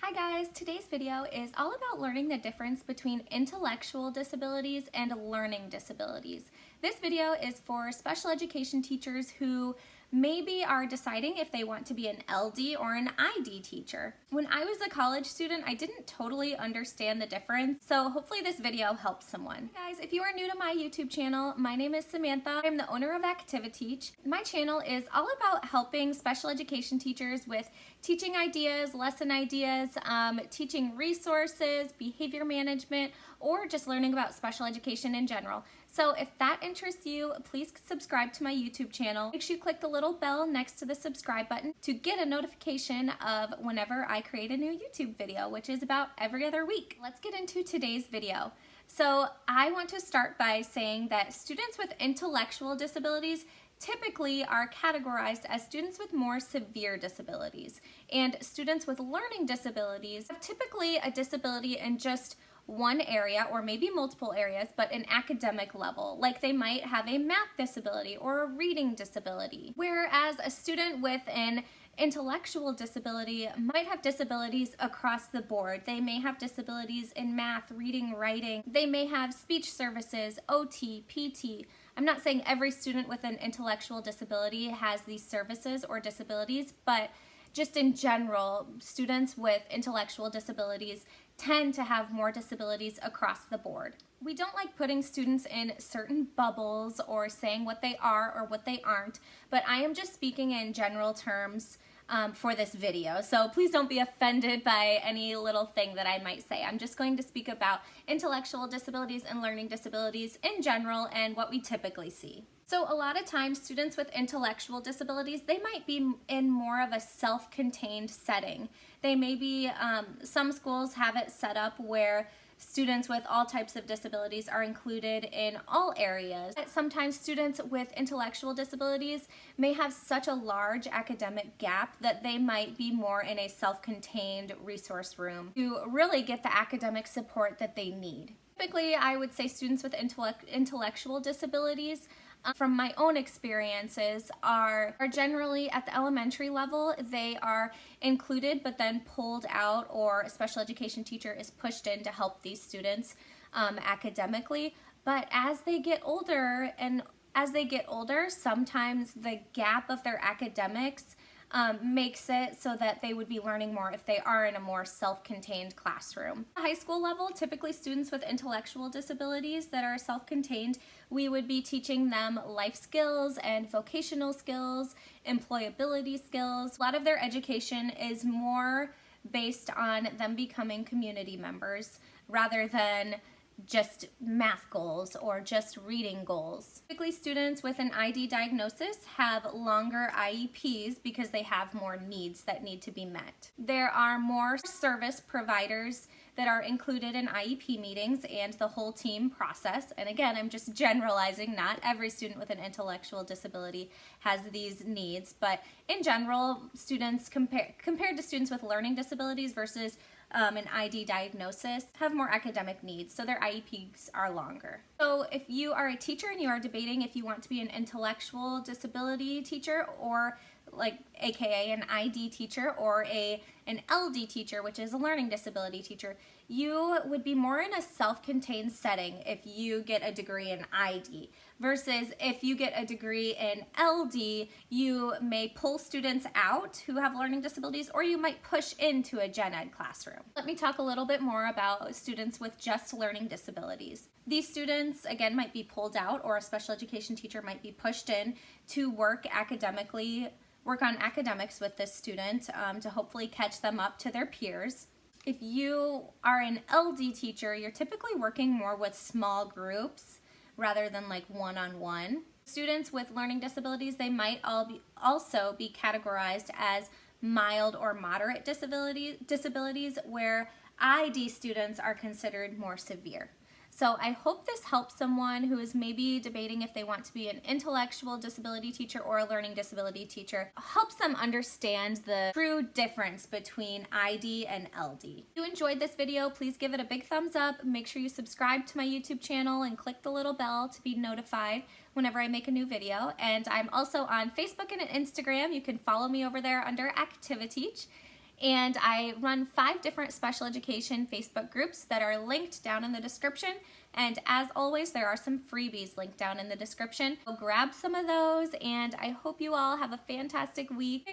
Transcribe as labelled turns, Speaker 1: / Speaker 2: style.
Speaker 1: Hi guys, today's video is all about learning the difference between intellectual disabilities and learning disabilities. This video is for special education teachers who maybe are deciding if they want to be an LD or an ID teacher. When I was a college student, I didn't totally understand the difference, so hopefully this video helps someone. Hey guys, if you are new to my YouTube channel, my name is Samantha. I'm the owner of ActiviTeach. My channel is all about helping special education teachers with teaching ideas, lesson ideas, teaching resources, behavior management, or just learning about special education in general. So if that interests you, please subscribe to my YouTube channel. Make sure you click the little bell next to the subscribe button to get a notification of whenever I create a new YouTube video, which is about every other week. Let's get into today's video. So I want to start by saying that students with intellectual disabilities typically are categorized as students with more severe disabilities, and students with learning disabilities have typically a disability in just one area or maybe multiple areas, but an academic level, like they might have a math disability or a reading disability. Whereas a student with an intellectual disability might have disabilities across the board. They may have disabilities in math, reading, writing. They may have speech services, OT, PT. I'm not saying every student with an intellectual disability has these services or disabilities, but just in general, students with intellectual disabilities tend to have more disabilities across the board. We don't like putting students in certain bubbles or saying what they are or what they aren't, but I am just speaking in general terms for this video. So please don't be offended by any little thing that I might say. I'm just going to speak about intellectual disabilities and learning disabilities in general and what we typically see. So a lot of times students with intellectual disabilities, they might be in more of a self-contained setting. They may be, some schools have it set up where students with all types of disabilities are included in all areas. Sometimes students with intellectual disabilities may have such a large academic gap that they might be more in a self-contained resource room to really get the academic support that they need. Typically, I would say students with intellectual disabilities from my own experiences are generally at the elementary level. They are included but then pulled out, or a special education teacher is pushed in to help these students academically. But as they get older, sometimes the gap of their academics makes it so that they would be learning more if they are in a more self-contained classroom. At the high school level, typically students with intellectual disabilities that are self-contained, we would be teaching them life skills and vocational skills, employability skills. A lot of their education is more based on them becoming community members rather than just math goals or just reading goals. Typically, students with an ID diagnosis have longer IEPs because they have more needs that need to be met. There are more service providers that are included in IEP meetings and the whole team process. And again, I'm just generalizing, not every student with an intellectual disability has these needs, but in general, students compared to students with learning disabilities versus an ID diagnosis have more academic needs, so their IEPs are longer. So if you are a teacher and you are debating if you want to be an intellectual disability teacher, or aka an ID teacher, or an LD teacher, which is a learning disability teacher, you would be more in a self-contained setting if you get a degree in ID, versus if you get a degree in LD, you may pull students out who have learning disabilities, or you might push into a gen ed classroom. Let me talk a little bit more about students with just learning disabilities. These students, again, might be pulled out, or a special education teacher might be pushed in to work on academics with this student to hopefully catch them up to their peers. If you are an LD teacher, you're typically working more with small groups rather than like one-on-one. Students with learning disabilities, they might also be categorized as mild or moderate disabilities, where ID students are considered more severe. So I hope this helps someone who is maybe debating if they want to be an intellectual disability teacher or a learning disability teacher. Helps them understand the true difference between ID and LD. If you enjoyed this video, please give it a big thumbs up. Make sure you subscribe to my YouTube channel and click the little bell to be notified whenever I make a new video. And I'm also on Facebook and Instagram. You can follow me over there under ActiviTeach. And I run 5 different special education Facebook groups that are linked down in the description. And as always, there are some freebies linked down in the description. So grab some of those, and I hope you all have a fantastic week.